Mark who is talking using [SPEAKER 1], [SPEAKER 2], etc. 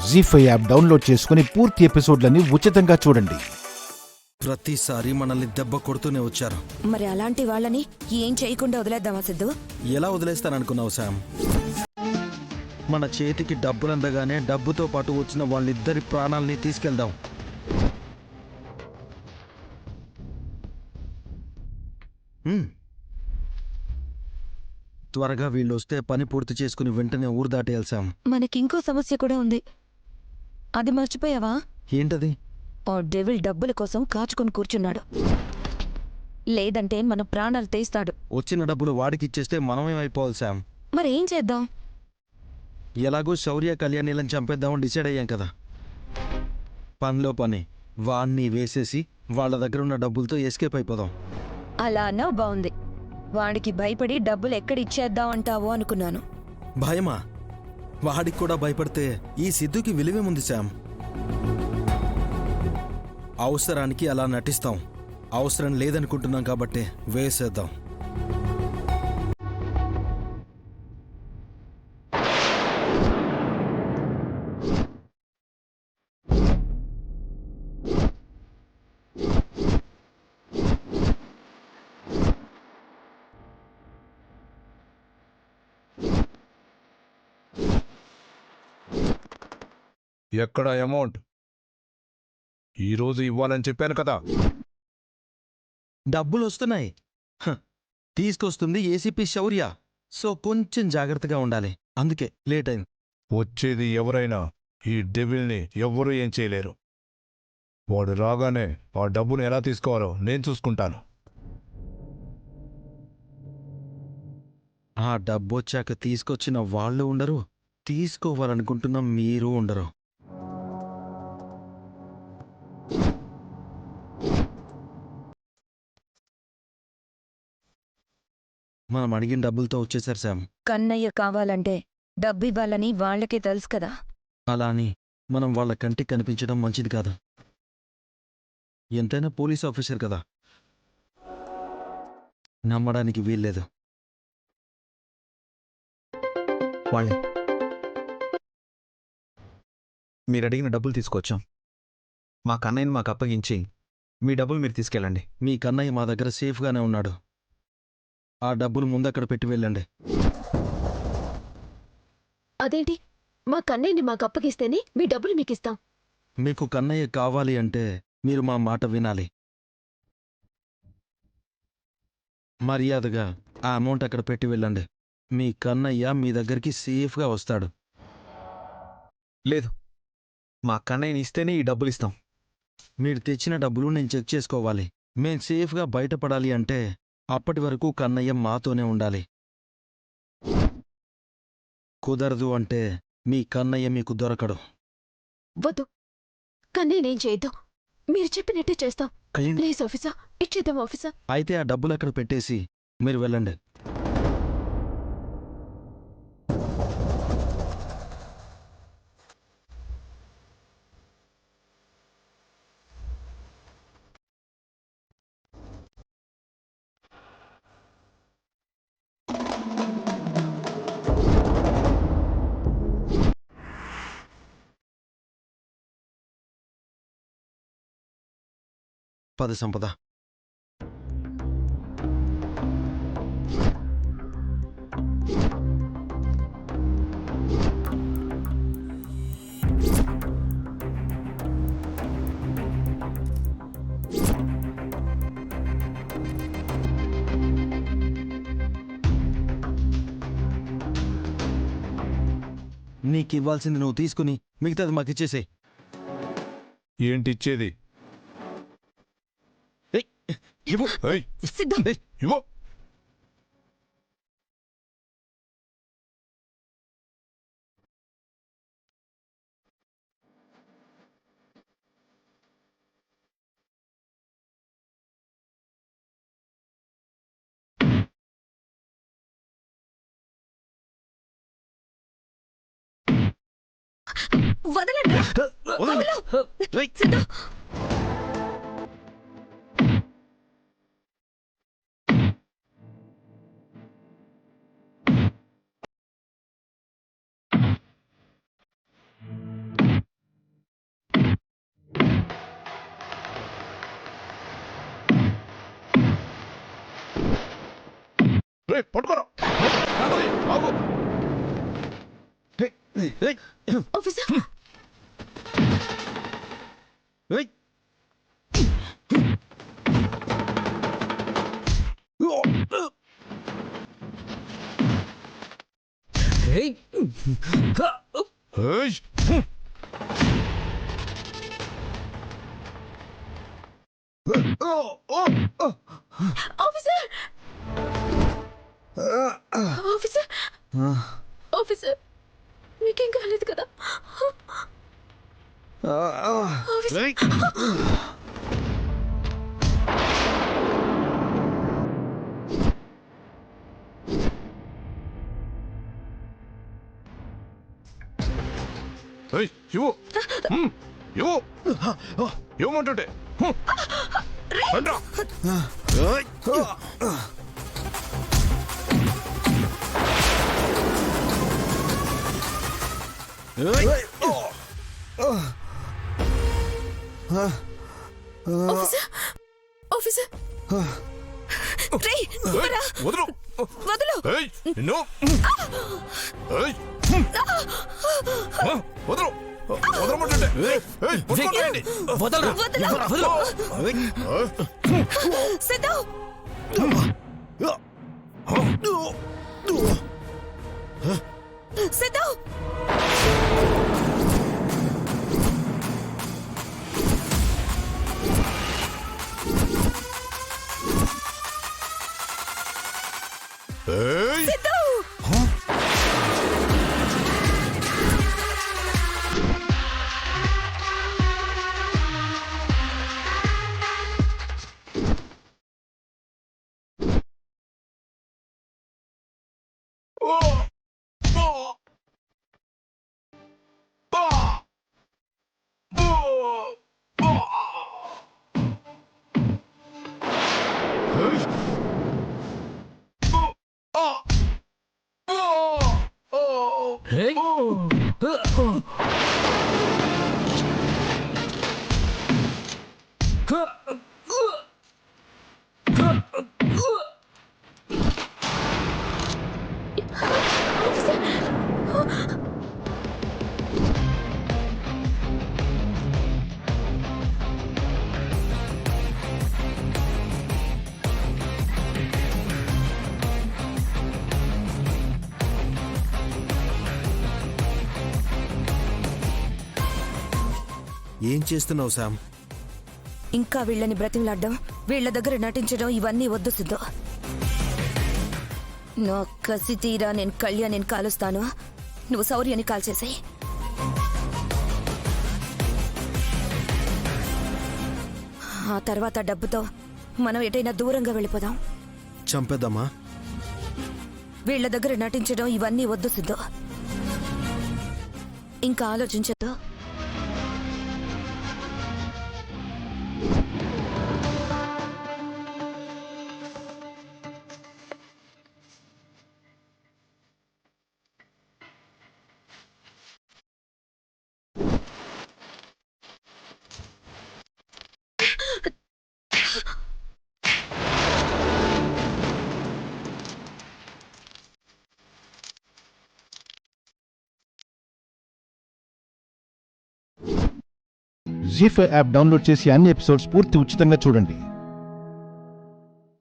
[SPEAKER 1] జీ5 app download చేసుకుని పూర్తి ఎపిసోడ్లని ఉచితంగా చూడండి.
[SPEAKER 2] ప్రతిసారి మనల్ని దెబ్బ కొడుతూనే వచ్చారు.
[SPEAKER 3] మరి అలాంటి వాళ్ళని ఏం చేయకుండా వదిలేద్దామా సిద్ధు?
[SPEAKER 2] ఎలా వదిలేస్తాననుకున్నావు శామ్? మన చేతికి డబ్బులందగానే డబ్బుతో పాటు వచ్చిన వాళ్ళిద్దరి ప్రాణాలని తీసుకెళ్దాం. త్వరగా వీళ్ళు వస్తే పని పూర్తి చేసుకుని వెంటనే ఊరు దాటేయాలి శామ్.
[SPEAKER 3] మనకింకో సమస్య కూడా ఉంది. అది మర్చిపోయావా?
[SPEAKER 2] ఏంటది?
[SPEAKER 3] ఆ డెవిల్ డబ్బుల కోసం కాచుకొని కూర్చున్నాడు. లేదంటే మన ప్రాణాలు తీస్తాడు.
[SPEAKER 2] వచ్చిన డబ్బులు వాడికి ఇచ్చేస్తే మనమేమైపోవాలి శామ్?
[SPEAKER 3] మరేం చేద్దాం?
[SPEAKER 2] ఎలాగో శౌర్య కళ్యాణీలను చంపేద్దామని డిసైడ్ అయ్యాం కదా. పనిలో పని వాణ్ణి వేసేసి వాళ్ళ దగ్గర ఉన్న డబ్బులతో ఎస్కేప్ అయిపోదాం.
[SPEAKER 3] అలా అన్నా బాగుంది. వాడికి భయపడి డబ్బులు ఎక్కడిచ్చేద్దాం అంటావో అనుకున్నాను.
[SPEAKER 2] భయమా? వాడికి కూడా భయపడితే ఈ సిద్ధుకి విలువేముంది శామ్? అవసరానికి అలా నటిస్తాం. అవసరం లేదనుకుంటున్నాం కాబట్టి వేసేద్దాం.
[SPEAKER 4] ఎక్కడ అమౌంట్? ఈరోజు ఇవ్వాలని చెప్పాను కదా.
[SPEAKER 2] డబ్బులు వస్తున్నాయి. తీసుకొస్తుంది ఏసీపీ శౌర్య. సో కొంచెం జాగ్రత్తగా ఉండాలి. అందుకే లేట్ అయింది.
[SPEAKER 4] వచ్చేది ఎవరైనా ఈ డెవిల్ని ఎవ్వరూ ఏం చేయలేరు. వాడు రాగానే ఆ డబ్బును ఎలా తీసుకోవాలో నేను చూసుకుంటాను.
[SPEAKER 2] ఆ డబ్బు వచ్చాక తీసుకొచ్చిన వాళ్ళు ఉండరు, తీసుకోవాలనుకుంటున్న మీరు ఉండరు. మనం అడిగిన డబ్బులతో వచ్చేసారు శామ్.
[SPEAKER 3] కన్నయ్య కావాలంటే డబ్బివ్వాలని వాళ్ళకే తెలుసు కదా.
[SPEAKER 2] అలా అని మనం వాళ్ళ కంటికి కనిపించడం మంచిది కాదు. ఎంతైనా పోలీస్ ఆఫీసర్ కదా, నమ్మడానికి వీల్లేదు.
[SPEAKER 5] వాళ్ళే మీరు అడిగిన డబ్బులు తీసుకొచ్చాం. మా కన్నయ్యని మాకు అప్పగించి మీ డబ్బులు మీరు తీసుకెళ్ళండి.
[SPEAKER 2] మీ కన్నయ్య మా దగ్గర సేఫ్గానే ఉన్నాడు. ఆ డబ్బులు ముందక్కడ పెట్టి వెళ్ళండి.
[SPEAKER 6] అదేంటి? మా కన్నయ్యని మాకు అప్పగిస్తేనే మీ డబ్బులు మీకిస్తాం.
[SPEAKER 2] మీకు కన్నయ్య కావాలి అంటే మీరు మా మాట వినాలి. మర్యాదగా ఆ అమౌంట్ అక్కడ పెట్టి వెళ్ళండి. మీ కన్నయ్య మీ దగ్గరికి సేఫ్గా వస్తాడు.
[SPEAKER 5] లేదు, మా కన్నయ్యని ఇస్తేనే ఈ డబ్బులు ఇస్తాం.
[SPEAKER 2] మీరు తెచ్చిన డబ్బులు నేను చెక్ చేసుకోవాలి. మేం సేఫ్గా బయటపడాలి అంటే అప్పటి వరకు కన్నయ్య మాతోనే ఉండాలి. కుదరదు అంటే మీ కన్నయ్య మీకు దొరకడు.
[SPEAKER 6] వద్దు, కన్నయ్యనేం చేయొద్దు. మీరు చెప్పినట్టే చేస్తాం. ప్లీజ్ ఆఫీసర్, ఇచ్చేద్దాం ఆఫీసర్.
[SPEAKER 2] అయితే ఆ డబ్బులు అక్కడ పెట్టేసి మీరు వెళ్ళండి. పద సంపద. నీకివ్వాల్సింది నువ్వు తీసుకుని మిగతాది మాకిచ్చేసేయ్.
[SPEAKER 4] ఏంటిచ్చేది?
[SPEAKER 2] ఇవ్వు.
[SPEAKER 6] సిద్ధం.
[SPEAKER 4] ఇవ్వు.
[SPEAKER 6] వదలండి. సిద్ధం.
[SPEAKER 4] రేయ్, పట్టుకోరా. ఆగు, ఆగు.
[SPEAKER 2] ఏయ్,
[SPEAKER 6] ఆఫీసర్
[SPEAKER 2] ఏయ్.
[SPEAKER 4] ఏయ్.
[SPEAKER 6] ఆఫీసర్ ఆఫీసర్ ఆఫీసర్ మీకేం కాలేదు కదా ఆఫీసర్
[SPEAKER 2] ఏయ్.
[SPEAKER 4] ఏయ్, ఇవ్వు. ఇవ్వు. ఇవ్వమంటుంటే. రండ్రా.
[SPEAKER 2] ఏయ్. ఏయ్.
[SPEAKER 6] ఆఫీసర్ ఆఫీసర్ రేయ్
[SPEAKER 4] ఏయ్, వదలు.
[SPEAKER 6] వదలు
[SPEAKER 4] ఏయ్, నిన్ను. ఏయ్. వదలు. వదలమంటుంటే. ఏయ్, పట్టుకోండి.
[SPEAKER 6] వదలు సిద్ధు సిద్ధు
[SPEAKER 4] ఏయ్.
[SPEAKER 6] సిద్ధు
[SPEAKER 2] ఏం చేస్తున్నావు శామ్?
[SPEAKER 3] ఇంకా వీళ్ళని బ్రతిమలాడ్డం, వీళ్ళ దగ్గర నటించడం ఇవన్నీ వద్దు సిద్ధు. నా కసి తీరా నేను కళ్యాణిని కాలుస్తాను, నువ్వు శౌర్యని కాల్చేసాయి. ఆ తర్వాత డబ్బుతో మనం ఎటైనా దూరంగా వెళ్ళిపోదాం.
[SPEAKER 2] చంపేద్దామా?
[SPEAKER 3] వీళ్ళ దగ్గర నటించడం ఇవన్నీ వద్దు సిద్ధు. ఇంకా ఆలోచించద్దు.
[SPEAKER 1] జీ5 యాప్ డౌన్లోడ్ చేసి అన్ని ఎపిసోడ్స్ పూర్తి ఉచితంగా చూడండి.